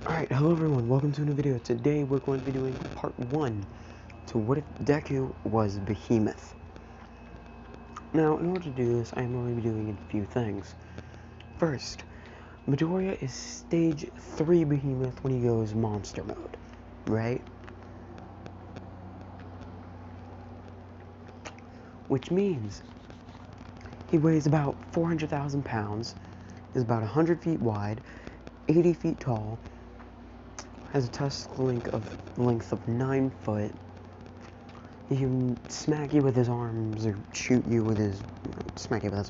Alright, hello everyone, welcome to a new video. Today we're going to be doing part 1 to what if Deku was Behemoth. Now, in order to do this, I'm going to be doing a few things. First, Midoriya is stage 3 Behemoth when he goes monster mode, right? Which means he weighs about 400,000 pounds, is about 100 feet wide, 80 feet tall, has a tusk length of 9 foot. He can smack you with his arms or shoot you with his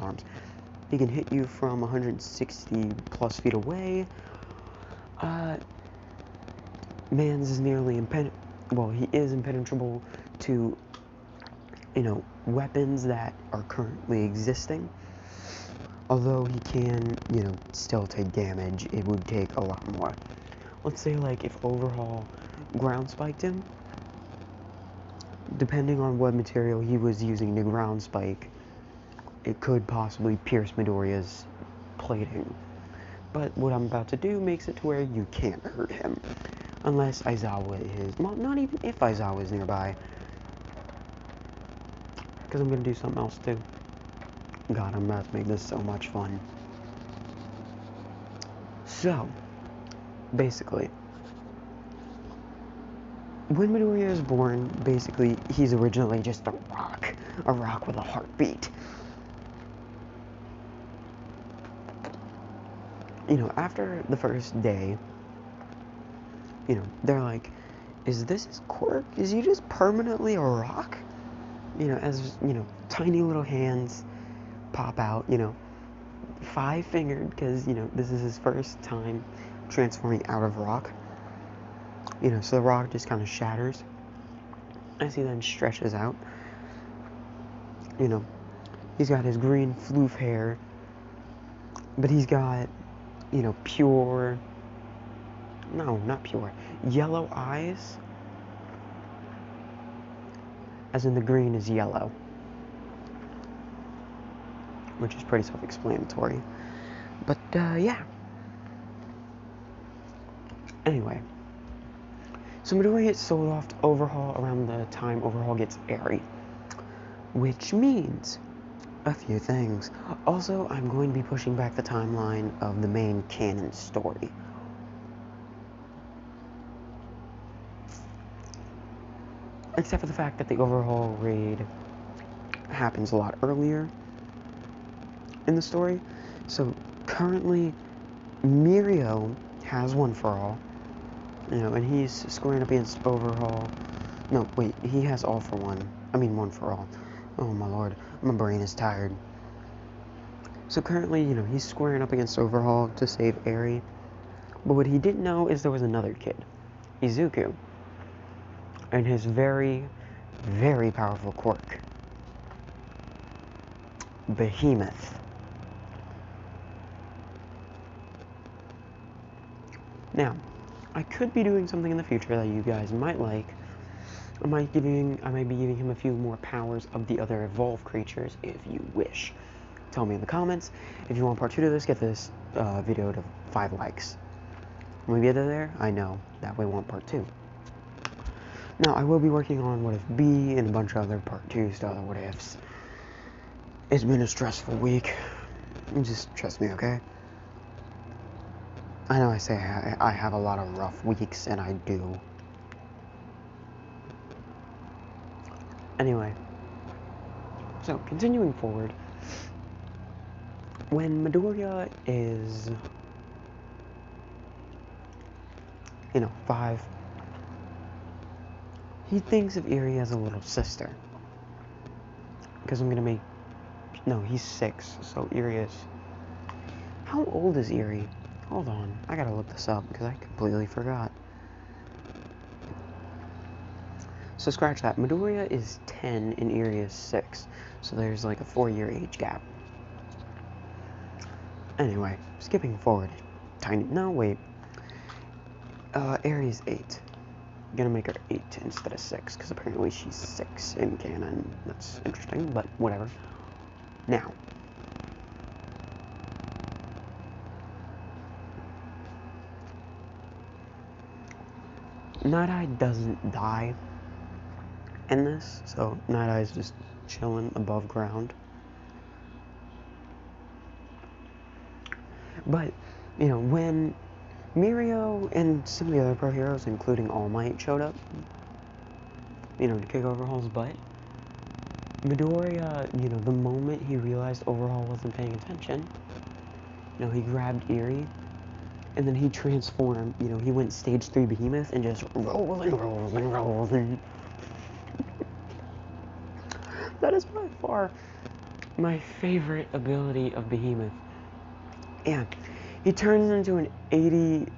arms. He can hit you from 160 plus feet away. Mans is nearly he is impenetrable to, weapons that are currently existing. Although he can, still take damage, it would take a lot more. Let's say, like, if Overhaul ground spiked him, depending on what material he was using to ground spike, it could possibly pierce Midoriya's plating. But what I'm about to do makes it to where you can't hurt him. Unless Aizawa is... Well, not even if Aizawa is nearby. Because I'm going to do something else, too. God, I'm about to make this so much fun. So, basically, when Midoriya is born, basically, he's originally just a rock with a heartbeat. After the first day, they're like, is this his quirk? Is he just permanently a rock? As, tiny little hands pop out, 5-fingered, because, this is his first time transforming out of rock. So the rock just kind of shatters as he then stretches out. He's got his green floof hair, but he's got, yellow eyes, as in the green is yellow, which is pretty self-explanatory. But, yeah. Anyway. So Midoriya gets sold off to Overhaul around the time Overhaul gets Eri. Which means a few things. Also, I'm going to be pushing back the timeline of the main canon story. Except for the fact that the Overhaul raid happens a lot earlier in the story. So currently, Mirio has One for All. And he's squaring up against Overhaul. No, wait, he has All for One. I mean, One for All. Oh my lord, my brain is tired. So currently, he's squaring up against Overhaul to save Eri. But what he didn't know is there was another kid, Izuku. And his very, very powerful quirk, Behemoth. Now, I could be doing something in the future that you guys might like. I might be giving him a few more powers of the other evolved creatures if you wish. Tell me in the comments. If you want part 2 to this, get this video to 5 likes. When we get there, I know that we want part 2. Now, I will be working on What If B and a bunch of other part 2s to other What Ifs. It's been a stressful week. Just trust me, okay? I know I say I have a lot of rough weeks, and I do. Anyway, so continuing forward, when Midoriya is, 5, he thinks of Eri as a little sister. Because he's 6, so Eri is, how old is Eri? Hold on, I gotta look this up, because I completely forgot. So scratch that. Midoriya is 10 and Eri is 6. So there's like a 4-year age gap. Anyway, skipping forward. Eri is 8. I'm gonna make her 8 instead of 6, because apparently she's 6 in canon. That's interesting, but whatever. Now. Night-Eye doesn't die in this, so Night-Eye's just chilling above ground. But, you know, when Mirio and some of the other pro heroes, including All Might, showed up, you know, to kick Overhaul's butt, Midoriya, you know, the moment he realized Overhaul wasn't paying attention, you know, he grabbed Eerie, and then he transformed, you know, he went stage 3 behemoth and just rolling. That is by far my favorite ability of behemoth. Yeah, he turns into an 80,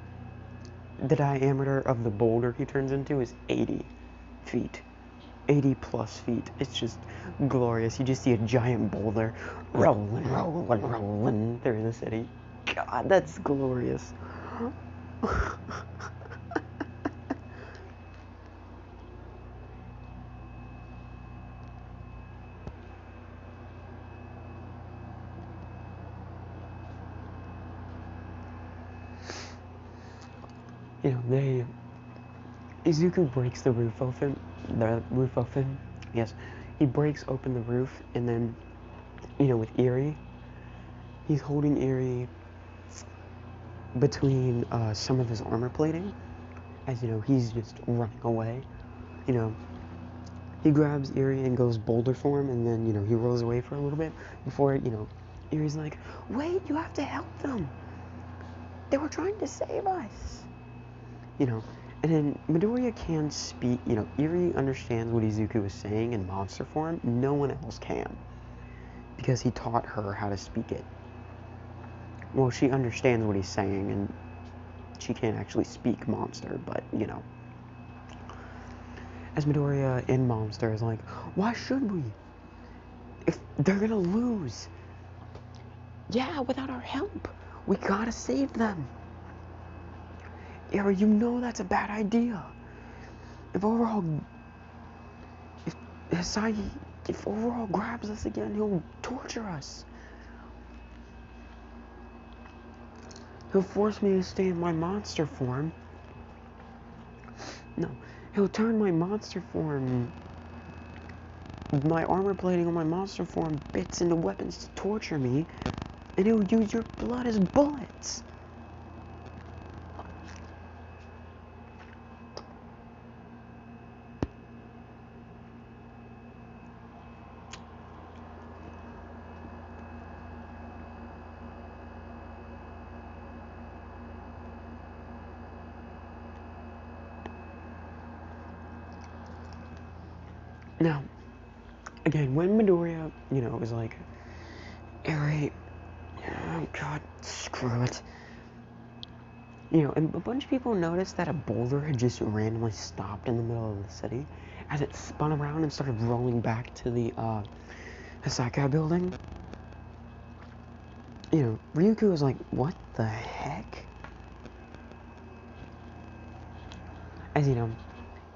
the diameter of the boulder he turns into is 80 feet. 80 plus feet. It's just glorious. You just see a giant boulder rolling through the city. God, that's glorious. You know, Izuku breaks the roof open. Yes, he breaks open the roof, and then, you know, with Eerie, he's holding Eerie between some of his armor plating, as, you know, he's just running away. You know, he grabs Eerie and goes boulder form, and then, you know, he rolls away for a little bit before, you know, Eerie's like, wait, you have to help them. They were trying to save us. You know, and then Midoriya can speak, you know, Eerie understands what Izuku is saying in monster form. No one else can, because he taught her how to speak it. Well, she understands what he's saying, and she can't actually speak monster, but, you know. As Midoriya in monster is like, why should we? If they're gonna lose. Yeah, without our help. We gotta save them. Eerie, you know that's a bad idea. If Overhaul grabs us again, he'll torture us. He'll force me to stay in my monster form. No, he'll turn my monster form, my armor plating on my monster form bits into weapons to torture me, and he'll use your blood as bullets. Now, again, when Midoriya, you know, was like, Eerie, oh god, screw it. You know, and a bunch of people noticed that a boulder had just randomly stopped in the middle of the city as it spun around and started rolling back to the Hisakai building. You know, Ryuko was like, what the heck? As, you know,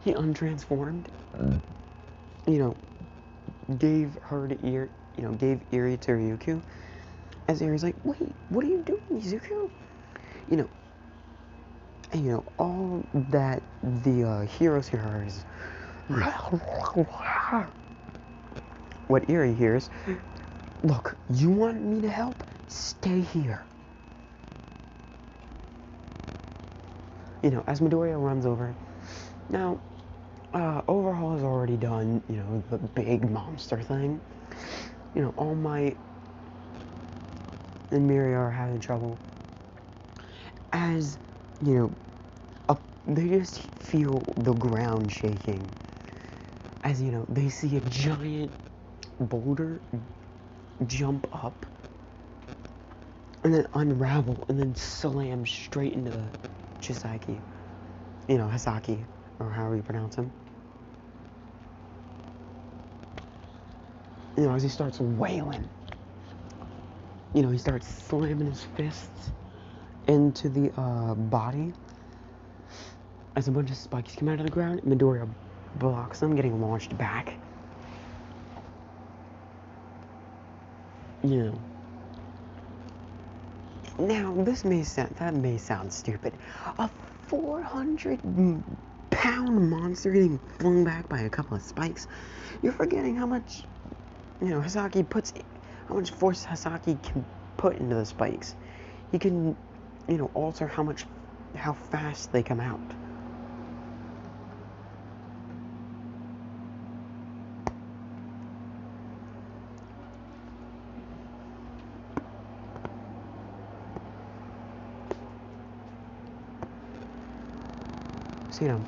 he untransformed, you know, gave Eerie to Ryuko. As Eerie's like, wait, what are you doing, Izuku? You know, and, you know, all that the heroes hear is what Eerie hears. Look, you want me to help? Stay here. You know, as Midoriya runs over. Now, Overhaul has already done, you know, the big monster thing. You know, All Might and Mirio are having trouble. As, you know, they just feel the ground shaking. As, you know, they see a giant boulder jump up and then unravel and then slam straight into the Chisaki. You know, Hisaki, or however you pronounce him. You know, as he starts wailing, you know, he starts slamming his fists into the body as a bunch of spikes come out of the ground. Midoriya blocks them, getting launched back. You know. Now, that may sound stupid. A 400 pound monster getting flung back by a couple of spikes. You're forgetting how much, how much force Hasaki can put into the spikes. He can, alter how fast they come out. So,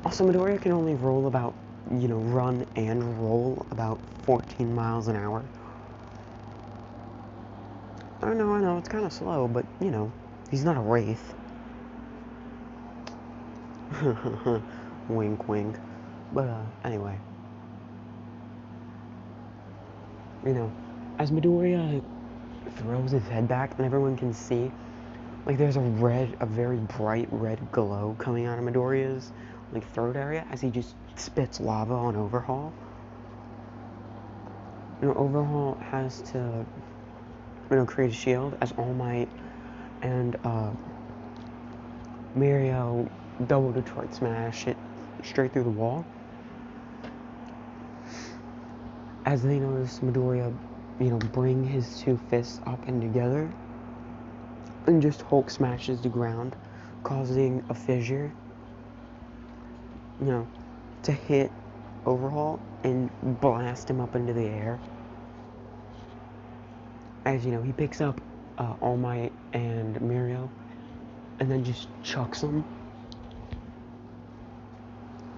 also Midoriya can only roll about, run and roll about 14 miles an hour. I know, it's kind of slow, but, he's not a wraith. Wink, wink. But, anyway. As Midoriya throws his head back and everyone can see, like, there's a very bright red glow coming out of Midoriya's, throat area as he just spits lava on Overhaul. Overhaul has to, create a shield as All Might and, Mirio double Detroit smash it straight through the wall. As they notice Midoriya, bring his two fists up and together, and just Hulk smashes the ground, causing a fissure, to hit Overhaul and blast him up into the air. As, he picks up All Might and Mirio, and then just chucks them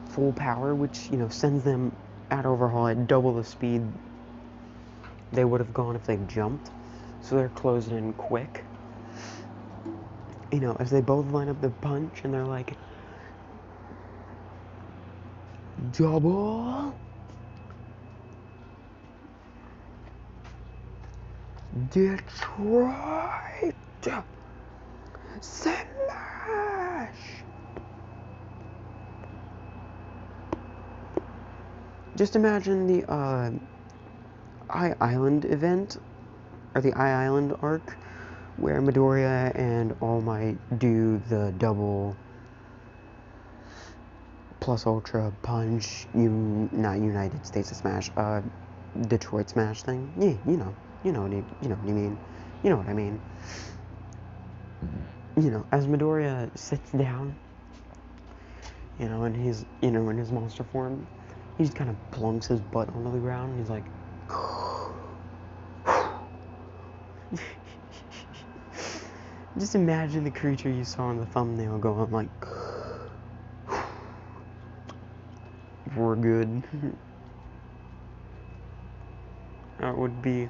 full power, which, sends them at Overhaul at double the speed they would have gone if they jumped. So they're closing in quick. As they both line up the punch, and they're like, double Detroit smash. Just imagine the Eye Island event, or the Eye Island arc, where Midoriya and All Might do the double plus ultra punch, not United States of Smash, Detroit Smash thing. Yeah, you know what I mean. You know what I mean. As Midoriya sits down, in his, in his monster form, he just kind of plunks his butt onto the ground, and he's like, just imagine the creature you saw in the thumbnail going like, we're good. That would be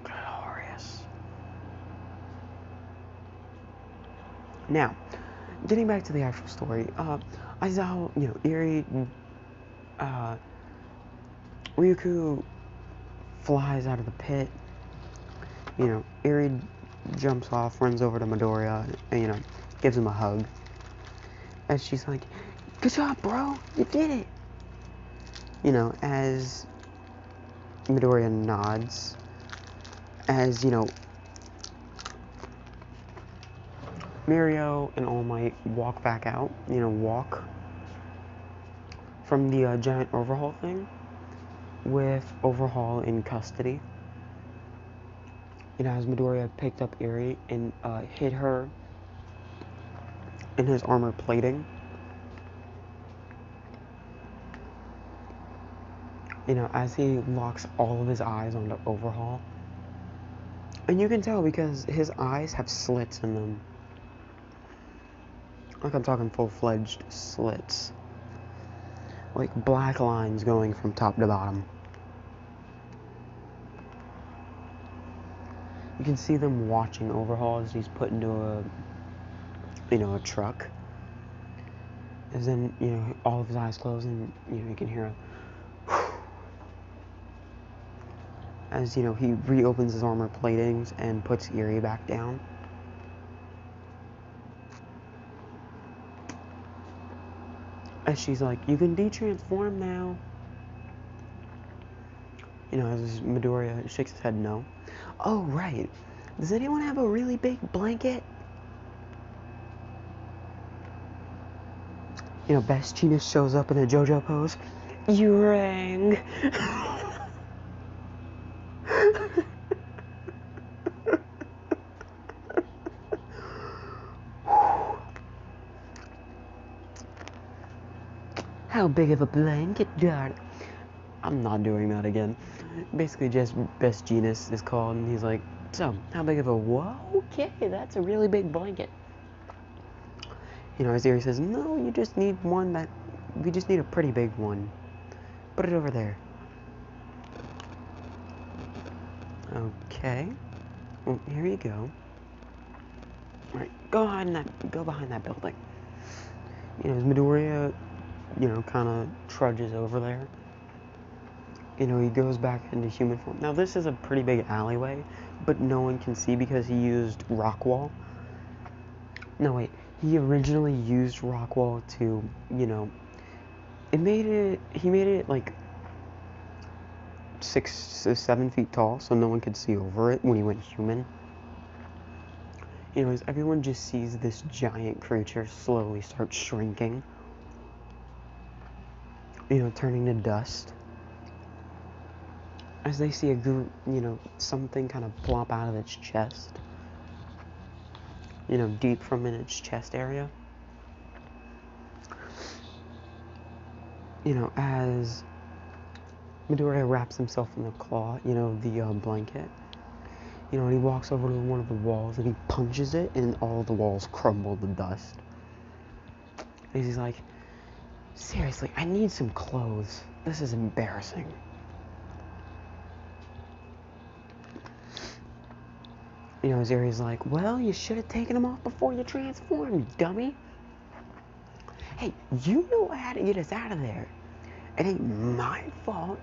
glorious. Now, getting back to the actual story, I saw, Eri, Ryuku flies out of the pit. Eri jumps off, runs over to Midoriya, and, gives him a hug. And she's like, good job, bro, you did it. As Midoriya nods, as, Mirio and All Might walk back out, walk from the giant Overhaul thing, with Overhaul in custody. As Midoriya picked up Eri and hit her in his armor plating. As he locks all of his eyes onto Overhaul. And you can tell because his eyes have slits in them. Like, I'm talking full-fledged slits. Like black lines going from top to bottom. You can see them watching Overhaul as he's put into a truck. As then, all of his eyes close, and, you can hear as, he reopens his armor platings and puts Eri back down. As she's like, you can de-transform now. As Midoriya shakes his head no. Oh, right. Does anyone have a really big blanket? You know, Best Genius shows up in a JoJo pose. You rang. How big of a blanket, darling? I'm not doing that again. Basically, just Best Genius is called, and he's like, so, how big of a, whoa, okay, that's a really big blanket. You know, Aziri says, no, you just need one that, we just need a pretty big one. Put it over there. Okay. Well, here you go. Alright, go behind that building. You know, as Midoriya, you know, kind of trudges over there. You know, he goes back into human form. Now, this is a pretty big alleyway, but no one can see because he used rock wall. No, wait. He originally used rock wall to, you know, he made it like 6 to 7 feet tall, so no one could see over it when he went human. Anyways, everyone just sees this giant creature slowly start shrinking. You know, turning to dust. As they see a group, you know, something kind of plop out of its chest. You know, deep from in its chest area. You know, as Midoriya wraps himself in the claw, you know, the blanket. You know, and he walks over to one of the walls and he punches it, and all the walls crumble to dust. And he's like, seriously, I need some clothes. This is embarrassing. You know, Zeri's like, well, you should have taken them off before you transformed, dummy. Hey, you know how to get us out of there. It ain't my fault.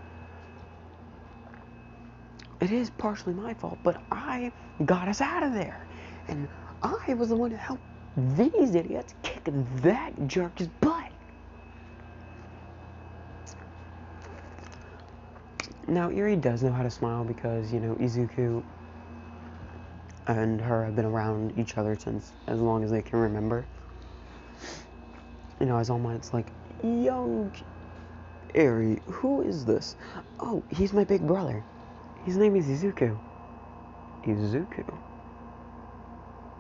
It is partially my fault, but I got us out of there. And I was the one who helped these idiots kick that jerk's butt. Now, Eri does know how to smile because, you know, Izuku and her have been around each other since as long as they can remember. You know, as All Might's like, young Eri, who is this? Oh, he's my big brother. His name is Izuku. Izuku?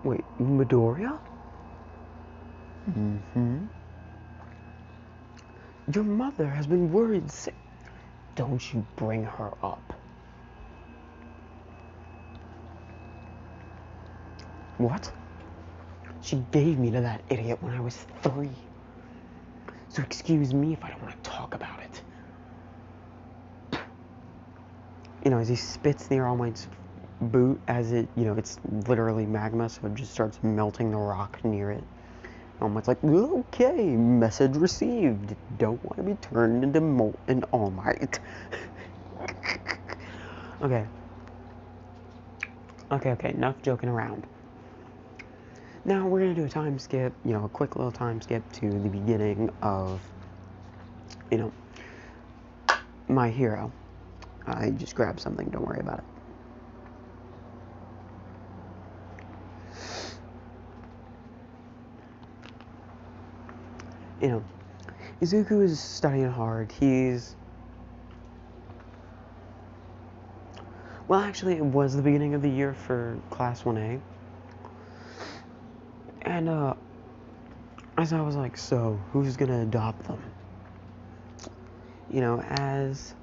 Wait, Midoriya? Mm-hmm. Your mother has been worried sick. Don't you bring her up. What? She gave me to that idiot when I was 3. So excuse me if I don't want to talk about it. You know, as he spits near All Might's boot, as it, you know, it's literally magma, so it just starts melting the rock near it. All Might's like, okay, message received. Don't want to be turned into molten All Might. Okay. Okay, enough joking around. Now we're going to do a time skip, you know, a quick little time skip to the beginning of, you know, My Hero. I just grabbed something, don't worry about it. You know, Izuku is studying hard. Well, actually, it was the beginning of the year for Class 1A. And, as I was like, so, who's gonna adopt them? You know, as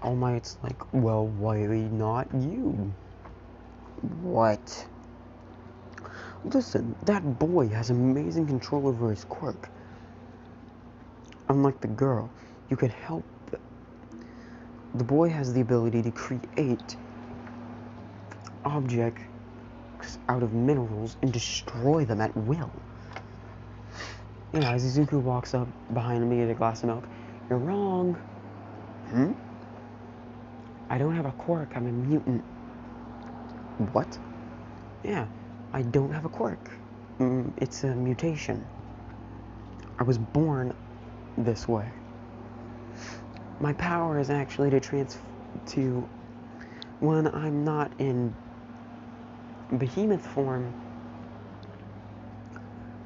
All Might's like, well, why not you? What? Listen, that boy has amazing control over his quirk. Unlike the girl, you can help. The boy has the ability to create objects out of minerals and destroy them at will. You know, as Izuku walks up behind me at a glass of milk, you're wrong. I don't have a quirk, I'm a mutant. What? Yeah, I don't have a quirk. It's a mutation. I was born this way. My power is actually to when I'm not in behemoth form,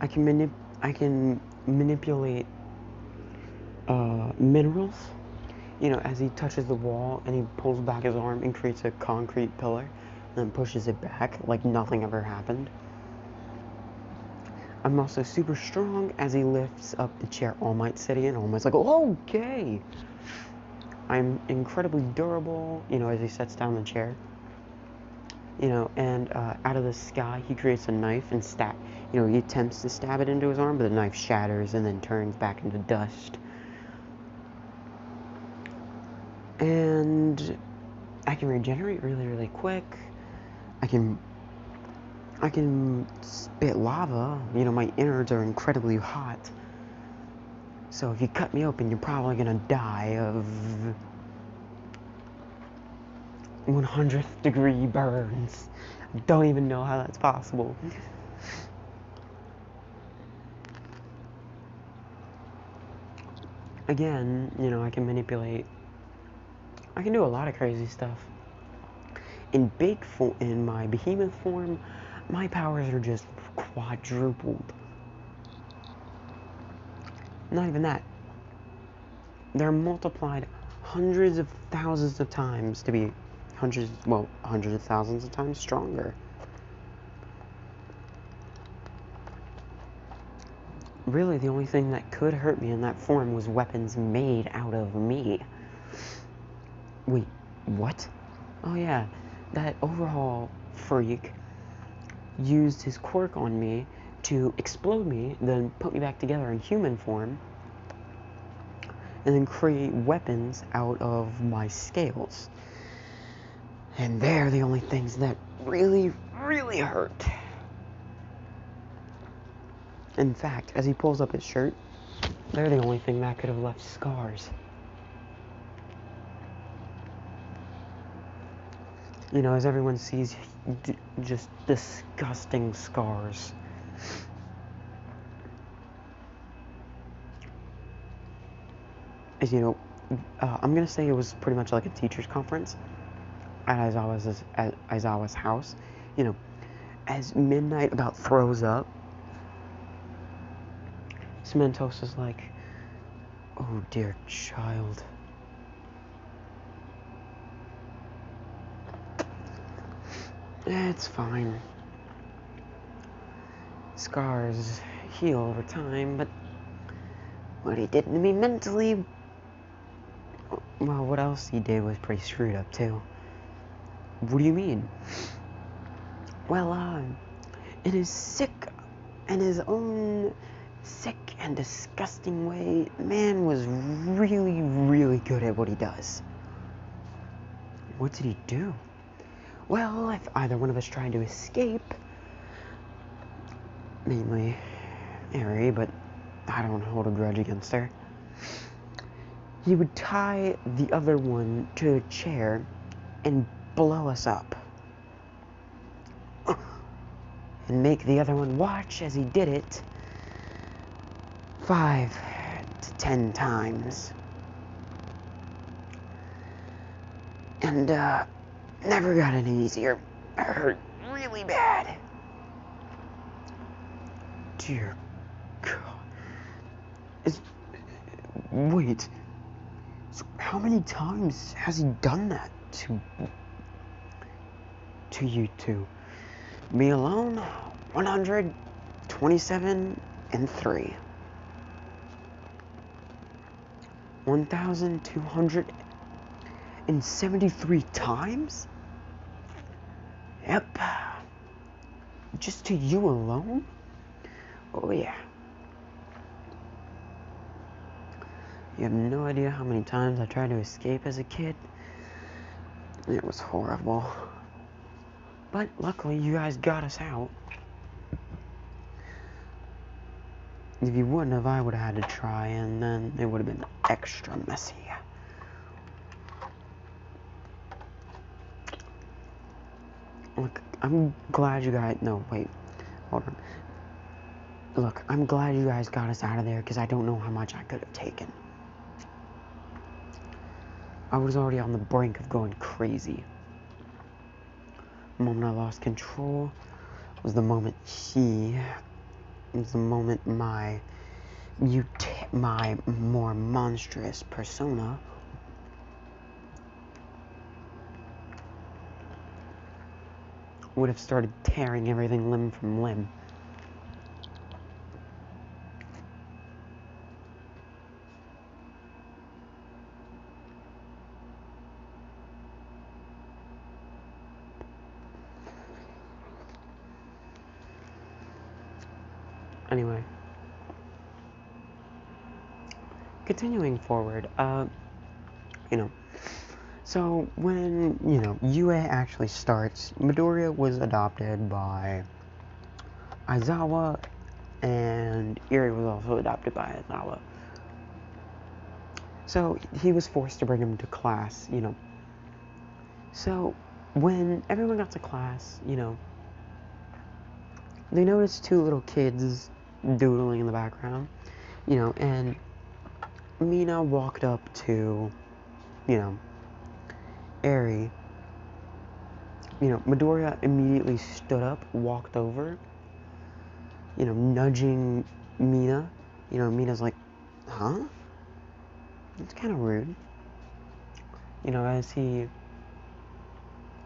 I can manipulate minerals. You know, as he touches the wall and he pulls back his arm and creates a concrete pillar, and then pushes it back like nothing ever happened. I'm also super strong as he lifts up the chair All Might sitting in. All Might's like, okay. I'm incredibly durable, you know, as he sets down the chair. You know, and out of the sky, he creates a knife and you know, he attempts to stab it into his arm, but the knife shatters and then turns back into dust. And I can regenerate really, really quick. I can spit lava. You know, my innards are incredibly hot. So if you cut me open, you're probably gonna die of 100th degree burns. I don't even know how that's possible. Again, you know, I can do a lot of crazy stuff. In my behemoth form, my powers are just quadrupled. Not even that. They're multiplied hundreds of thousands of times to be hundreds of thousands of times stronger. Really, the only thing that could hurt me in that form was weapons made out of me. Wait, what? Oh yeah, that overhaul freak used his quirk on me to explode me, then put me back together in human form, and then create weapons out of my scales. And they're the only things that really, really hurt. In fact, as he pulls up his shirt, they're the only thing that could have left scars. You know, as everyone sees, just disgusting scars. As you know, I'm gonna say it was pretty much like a teacher's conference at Aizawa's house. You know, as Midnight about throws up, Cementos is like, oh dear child. It's fine. Scars heal over time, but what he did to me mentally, well, what else he did was pretty screwed up too. What do you mean? Well, in his own sick and disgusting way, man was really, really good at what he does. What did he do? Well, if either one of us tried to escape, mainly Eri, but I don't hold a grudge against her, he would tie the other one to a chair and blow us up. And make the other one watch as he did it 5 to 10 times. And, never got any easier. It hurt really bad. Dear God. Wait. So how many times has he done that to you two? Me alone, 127 and 3. 1,273 times? Yep. Just to you alone? Oh yeah. You have no idea how many times I tried to escape as a kid. It was horrible. But luckily, you guys got us out. If you wouldn't have, I would have had to try, and then it would have been extra messy. Look, I'm glad you guys... No, wait. Hold on. Look, I'm glad you guys got us out of there, because I don't know how much I could have taken. I was already on the brink of going crazy. The moment I lost control was the moment he is the moment my more monstrous persona would have started tearing everything limb from limb. Anyway, continuing forward, so when, UA actually starts, Midoriya was adopted by Aizawa, and Eri was also adopted by Aizawa. So he was forced to bring him to class, So when everyone got to class, they noticed two little kids doodling in the background, and Mina walked up to, Eri. Midoriya immediately stood up, walked over, nudging Mina. Mina's like, huh? It's kind of rude. As he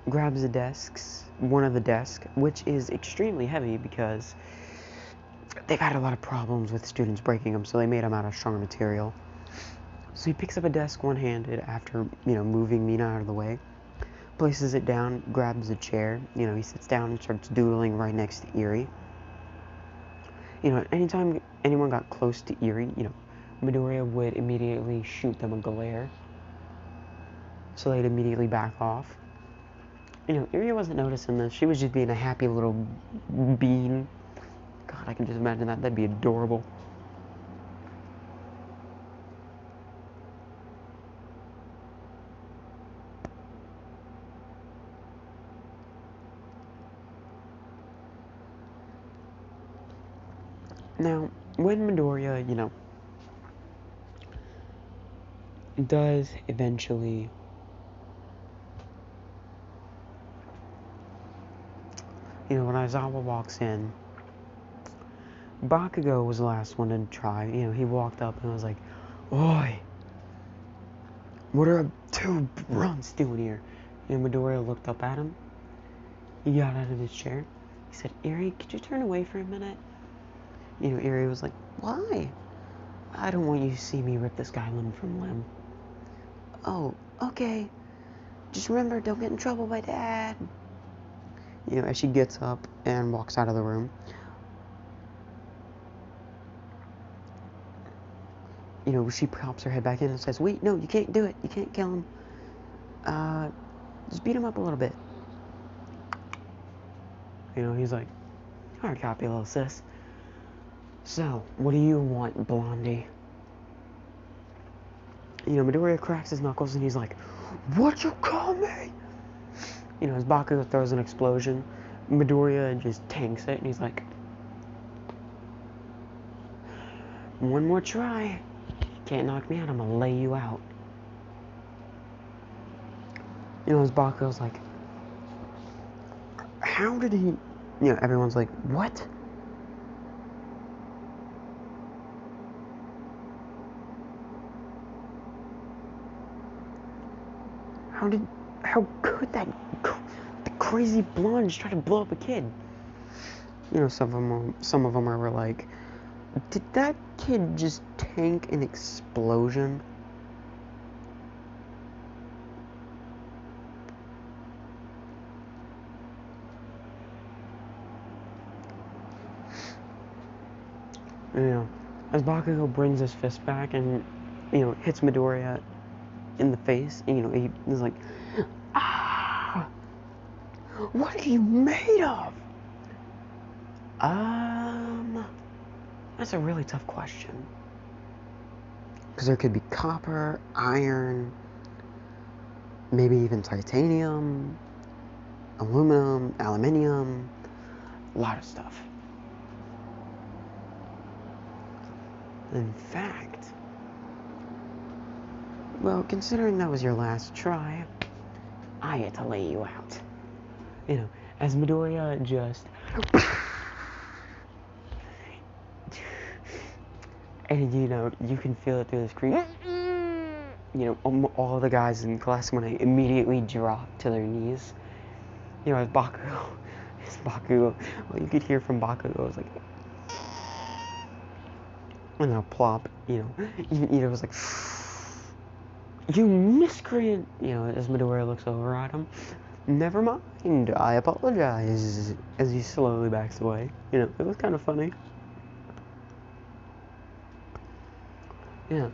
grabs one of the desks, which is extremely heavy because they've had a lot of problems with students breaking them, so they made them out of stronger material. So he picks up a desk one-handed after, moving Mina out of the way, places it down, grabs a chair, he sits down and starts doodling right next to Eri. Anytime anyone got close to Eri, Midoriya would immediately shoot them a glare, so they'd immediately back off. Eri wasn't noticing this. She was just being a happy little bean. God, I can just imagine that. That'd be adorable. Now, when Midoriya, does eventually when Aizawa walks in, Bakugo was the last one to try. He walked up and was like, "Oi, what are two runts doing here?" Midoriya looked up at him. He got out of his chair. He said, "Eri, could you turn away for a minute?" Eri was like, "Why?" "I don't want you to see me rip this guy limb from limb." "Oh, okay. Just remember, don't get in trouble by Dad." As she gets up and walks out of the room, she pops her head back in and says, "Wait, no, you can't do it. You can't kill him. Just beat him up a little bit." He's like, "Hard copy, little sis. So, what do you want, Blondie?" Midoriya cracks his knuckles and he's like, "What you call me?" As Bakugo throws an explosion, Midoriya just tanks it and he's like, "One more try. Can't knock me out, I'm gonna lay you out." As Bakugo's like, "How did he..." Everyone's like, "What?" How could that crazy blonde just try to blow up a kid? Some of them were like, "Did that kid just tank an explosion?" As Bakugo brings his fist back and, hits Midoriya in the face, and, he's like, "Ah! What are you made of?" That's a really tough question. Because there could be copper, iron, maybe even titanium, aluminum, aluminium, a lot of stuff. In fact, well, considering that was your last try, I get to lay you out. As Midoriya just And, you know, you can feel it through the screen. You know, all the guys in class 1A immediately drop to their knees. You know, as Bakugo, well, you could hear from Bakugo, it was like, and then plop, you know, it was like, you miscreant, you know, as Midoriya looks over at him. Never mind, I apologize, as he slowly backs away. You know, it was kind of funny. Yeah.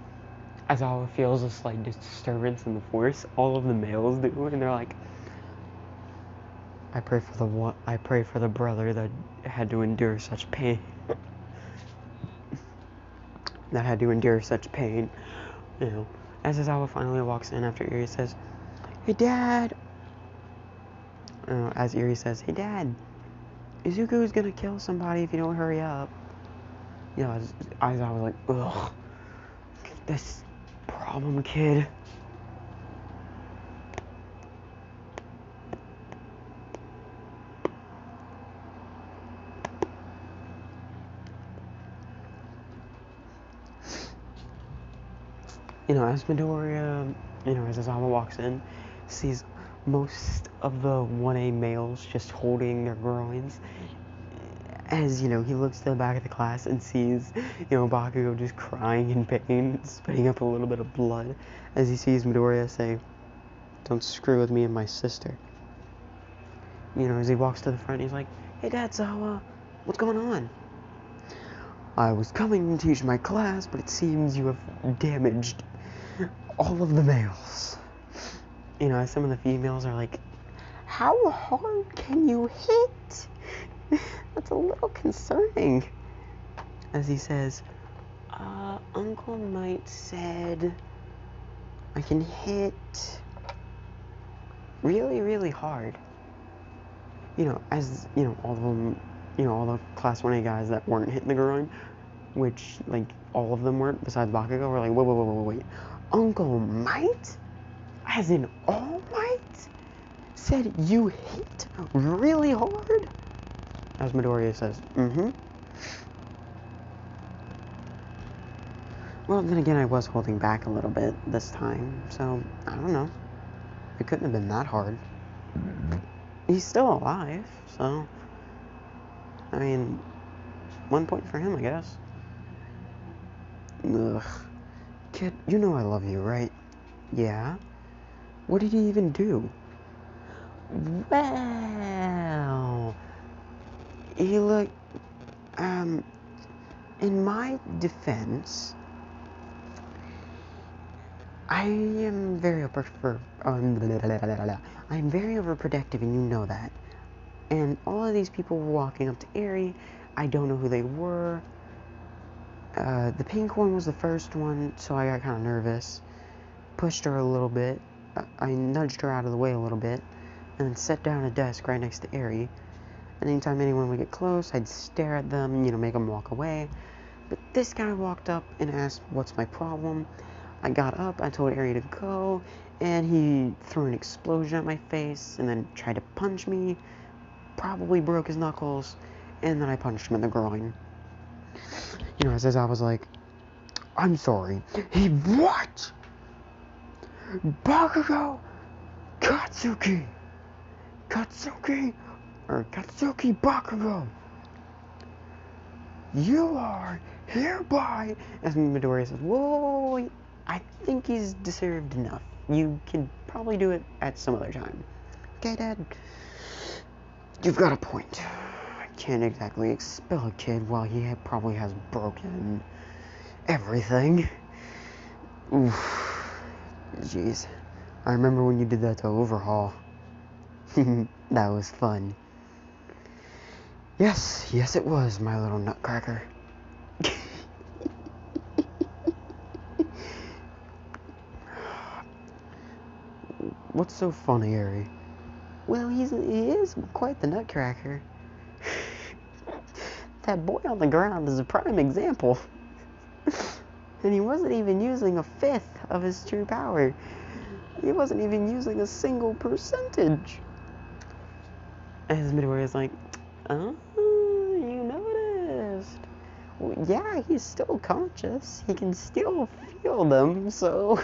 As Awa feels a slight disturbance in the force, all of the males do, and they're like, I pray for the brother that had to endure such pain. You know. As Aizawa finally walks in after Eri says, "Hey, Dad!" As Eri says, "Hey, Dad, Izuku's gonna kill somebody if you don't hurry up." You know, as Aizawa was like, ugh, this problem kid. You know, as Midoriya, you know, as Aizawa walks in, sees most of the 1A males just holding their groins. As, you know, he looks to the back of the class and sees, you know, Bakugo just crying in pain, spitting up a little bit of blood, as he sees Midoriya say, "Don't screw with me and my sister." You know, as he walks to the front, he's like, "Hey, Dad, Zawa, what's going on?" "I was coming to teach my class, but it seems you have damaged all of the males." You know, as some of the females are like, "How hard can you hit? That's a little concerning." As he says, Uncle Might said I can hit really, really hard." You know, as, you know, all of them, you know, all the Class 1A guys that weren't hitting the groin, which, like, all of them weren't, besides Bakugo, were like, wait. Uncle Might? As in All Might? Said you hit really hard? As Midoriya says, mm-hmm. Well, then again, I was holding back a little bit this time, so, I don't know. It couldn't have been that hard. He's still alive, so, I mean, 1 point for him, I guess. Ugh. Kid, you know I love you, right? Yeah? What did he even do? Well, he looked, in my defense, I am very I'm very overprotective, and you know that. And all of these people were walking up to Eri. I don't know who they were. The pink one was the first one, so I got kind of nervous. Pushed her a little bit. I nudged her out of the way a little bit, and then sat down at a desk right next to Eri. And anytime anyone would get close, I'd stare at them, you know, make them walk away. But this guy walked up and asked, "What's my problem?" I got up, I told Eri to go, and he threw an explosion at my face, and then tried to punch me, probably broke his knuckles, and then I punched him in the groin. You know, as I was like, "I'm sorry." He, what? Bakugo Katsuki Bakugo, you are hereby, as Midoriya says, whoa, I think he's deserved enough. You can probably do it at some other time. Okay, Dad? You've got a point. I can't exactly expel a kid while he probably has broken everything. Oof. Jeez. I remember when you did that to Overhaul. That was fun. Yes, it was, my little nutcracker. What's so funny, Eri? Well, he is quite the nutcracker. That boy on the ground is a prime example. And he wasn't even using a fifth of his true power. He wasn't even using a single percentage. As Midoriya's like, oh, you noticed. yeah, he's still conscious. He can still feel them, so...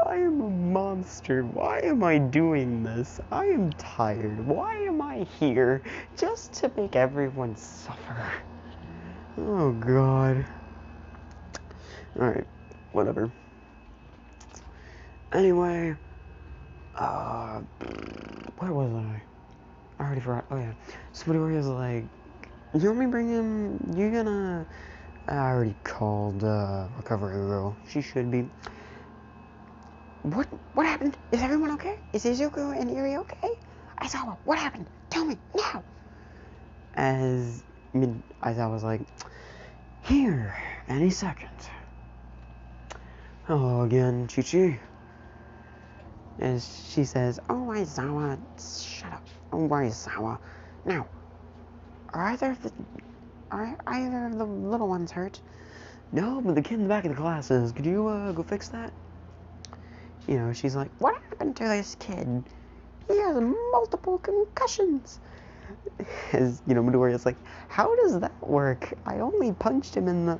I am a monster. Why am I doing this? I am tired. Why am I here? Just to make everyone suffer. Oh, God. Alright, whatever. Anyway, where was I? I already forgot. Oh, yeah. Somebody was like, you want me to bring him? You gonna... I already called, recovery girl. She should be. What happened? Is everyone okay? Is Izuku and Eri okay? Aizawa, what happened? Tell me, now! Aizawa was like, here, any second. Hello again, Chi-Chi. As she says, oh, Aizawa, shut up. Oh, Aizawa. Now, are either of the little ones hurt? No, but the kid in the back of the class is. Could you, go fix that? You know, she's like, what happened to this kid? He has multiple concussions. As, you know, Midoriya's like, how does that work? I only punched him in the...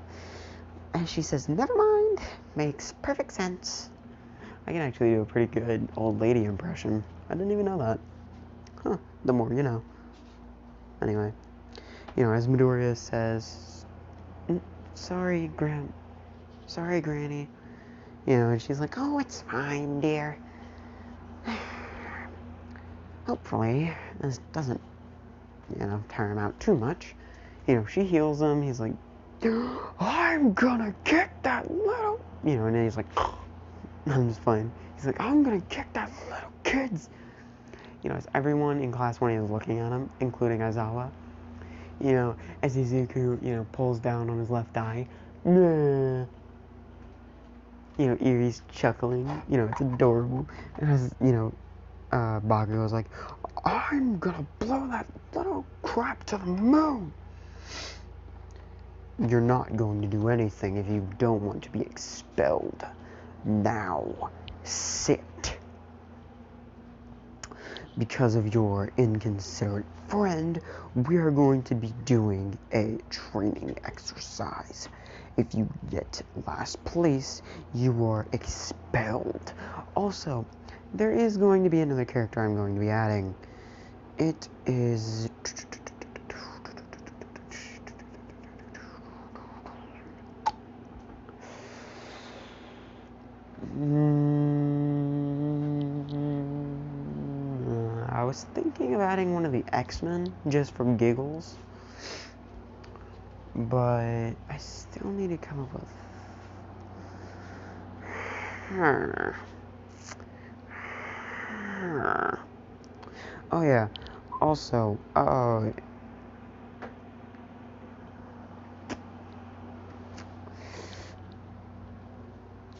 And she says, never mind. Makes perfect sense. I can actually do a pretty good old lady impression. I didn't even know that. Huh, the more you know. Anyway, you know, as Midoriya says, sorry, Granny. You know, and she's like, oh, it's fine, dear. Hopefully, this doesn't, you know, tear him out too much. You know, she heals him. He's like, I'm gonna kick that little... You know, and then he's like, I'm just fine. He's like, I'm gonna kick that little kids. You know, as everyone in class 1 is looking at him, including Aizawa. You know, as Izuku, you know, pulls down on his left eye. Nah. You know, Eri's chuckling. You know, it's adorable. And as, you know, Bakugo's like, I'm gonna blow that little crap to the moon. You're not going to do anything if you don't want to be expelled. Now, sit. Because of your inconsiderate friend, we are going to be doing a training exercise. If you get last place, you are expelled. Also, there is going to be another character I'm going to be adding. It is... I was thinking of adding one of the X-Men, just for giggles. But I still need to come up with... Oh yeah, also,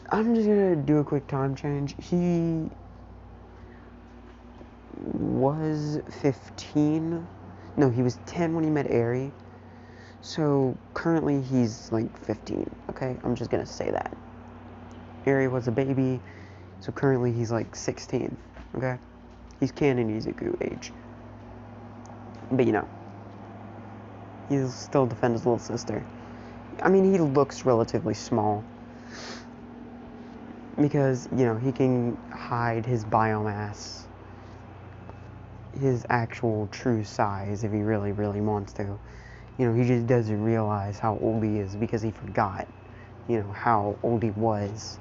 I'm just gonna do a quick time change. He was 15. No, he was 10 when he met Eri. So currently he's like 15. Okay, I'm just gonna say that. Eri was a baby, so currently he's like 16. Okay, he's canon Izuku age. But you know, he'll still defend his little sister. I mean, he looks relatively small. Because, you know, he can hide his biomass, his actual true size, if he really, really wants to. You know, he just doesn't realize how old he is because he forgot, you know, how old he was.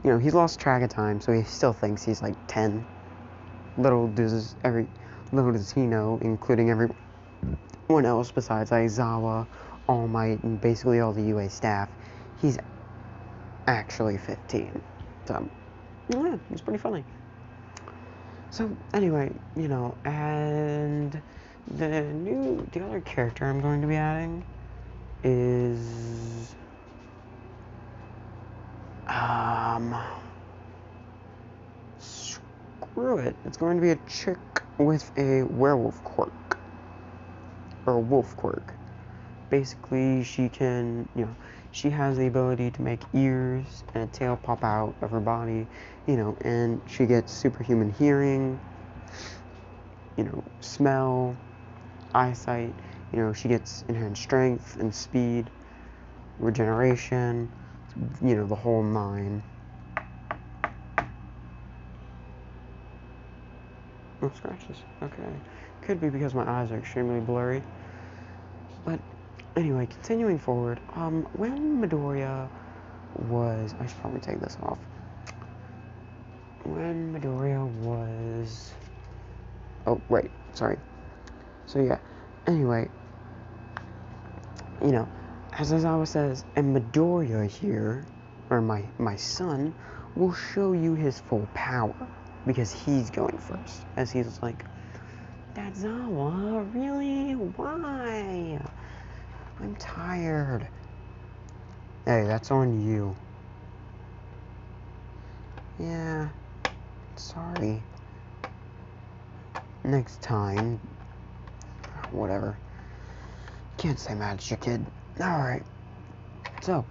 You know, he's lost track of time, so he still thinks he's like 10. Little does he know, including everyone else besides Aizawa, All Might, and basically all the UA staff, he's actually 15. So, yeah, it's pretty funny. So, anyway, you know, and the other character I'm going to be adding is, screw it. It's going to be a chick with a werewolf quirk. Or a wolf quirk. Basically, she can, you know, she has the ability to make ears and a tail pop out of her body, you know, and she gets superhuman hearing. smell, eyesight. She gets enhanced strength and speed, regeneration, the whole nine. Oh, scratches. Okay. Could be because my eyes are extremely blurry. But anyway, continuing forward, when Midoriya was... I should probably take this off. When Midoriya was... Oh, right. Sorry. So, yeah. Anyway, as Aizawa says, and Midoriya here, or my son, will show you his full power. Because he's going first. As he's like, Aizawa, really? Why? I'm tired. Hey, that's on you. Yeah. Sorry. Next time. Whatever. Can't say mad at your kid. Alright. So,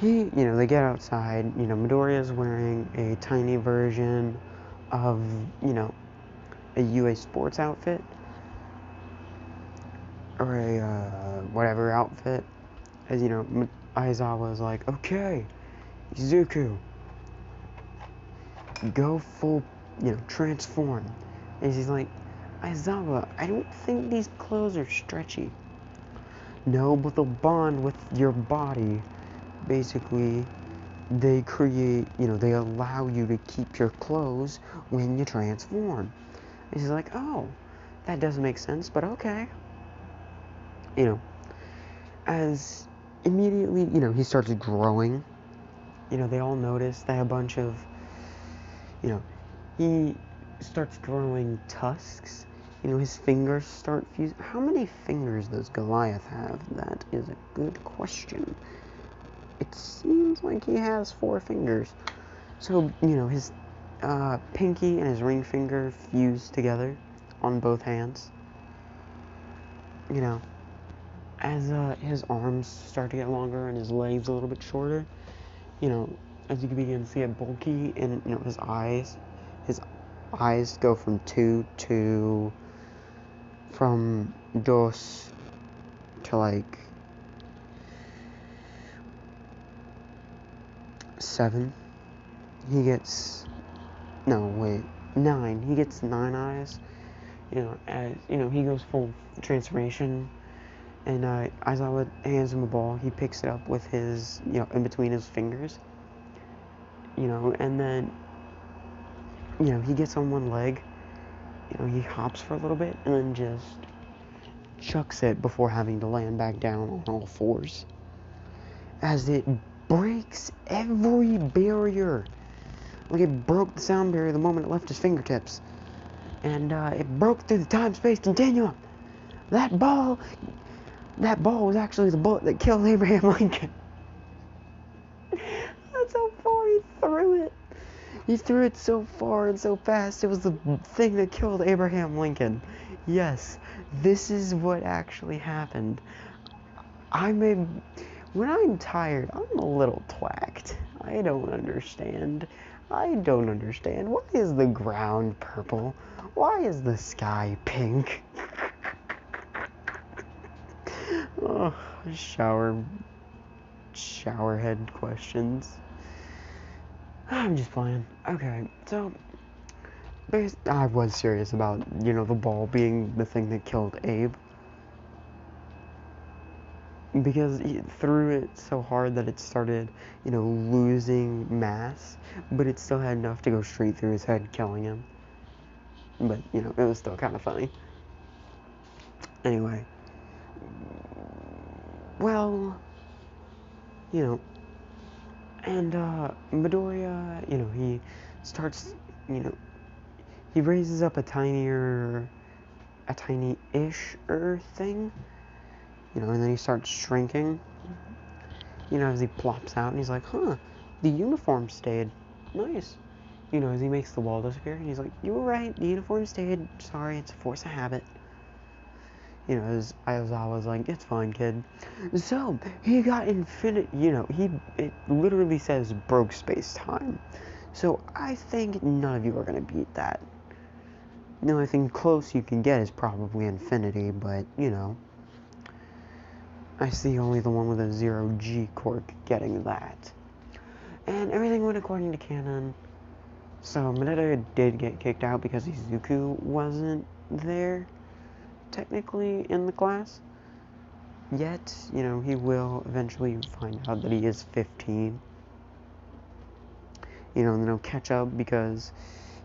they get outside. Midoriya's wearing a tiny version of, a UA sports outfit. Or a, whatever outfit. As, Aizawa's like, okay, Izuku, go full, transform. And she's like, Aizawa, I don't think these clothes are stretchy. No, but they'll bond with your body. Basically, they create, they allow you to keep your clothes when you transform. And she's like, oh, that doesn't make sense, but okay. As immediately, he starts growing. They all notice that a bunch of, he starts growing tusks. His fingers start fusing. How many fingers does Goliath have? That is a good question. It seems like he has 4 fingers. So, his pinky and his ring finger fuse together on both hands. As his arms start to get longer and his legs a little bit shorter, as you can begin to see it bulky, and his eyes go from 2 to dos to like 7. He gets 9. He gets 9 eyes. As he goes full transformation. And Aizawa hands him a ball. He picks it up with his, in between his fingers. And then, he gets on one leg. He hops for a little bit and then just chucks it before having to land back down on all 4s. As it breaks every barrier. Like it broke the sound barrier the moment it left his fingertips. And it broke through the time-space continuum. That ball was actually the bullet that killed Abraham Lincoln. That's how far he threw it. He threw it so far and so fast, it was the thing that killed Abraham Lincoln. Yes, this is what actually happened. When I'm tired, I'm a little twacked. I don't understand. Why is the ground purple? Why is the sky pink? Oh, showerhead questions. I'm just playing. Okay, so I was serious about, the ball being the thing that killed Abe. Because he threw it so hard that it started, losing mass, but it still had enough to go straight through his head, killing him. But, it was still kind of funny. Anyway. Well, and Midoriya, he starts, he raises up a tiny-ish thing, and then he starts shrinking, as he plops out, and he's like, huh, the uniform stayed, nice, as he makes the wall disappear, and he's like, you were right, the uniform stayed, sorry, it's a force of habit. As Aizawa's like, it's fine, kid. So, he got infinite, it literally says broke space-time. So, I think none of you are gonna beat that. The only thing close you can get is probably infinity, but, you know, I see only the one with a 0G quirk getting that. And everything went according to canon. So Mineta did get kicked out because Izuku wasn't there, technically, in the class. Yet, you know, he will eventually find out that he is 15. You know, and then he'll catch up because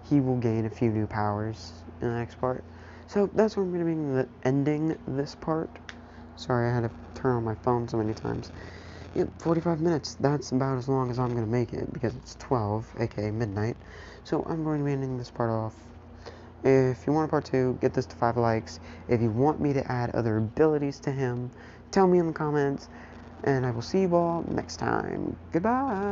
he will gain a few new powers in the next part. So that's where I'm going to be ending this part. Sorry, I had to turn on my phone so many times. Yep, 45 minutes. That's about as long as I'm going to make it because it's 12, aka midnight. So I'm going to be ending this part off. If you want a part 2, get this to 5 likes. If you want me to add other abilities to him, tell me in the comments. And I will see you all next time. Goodbye!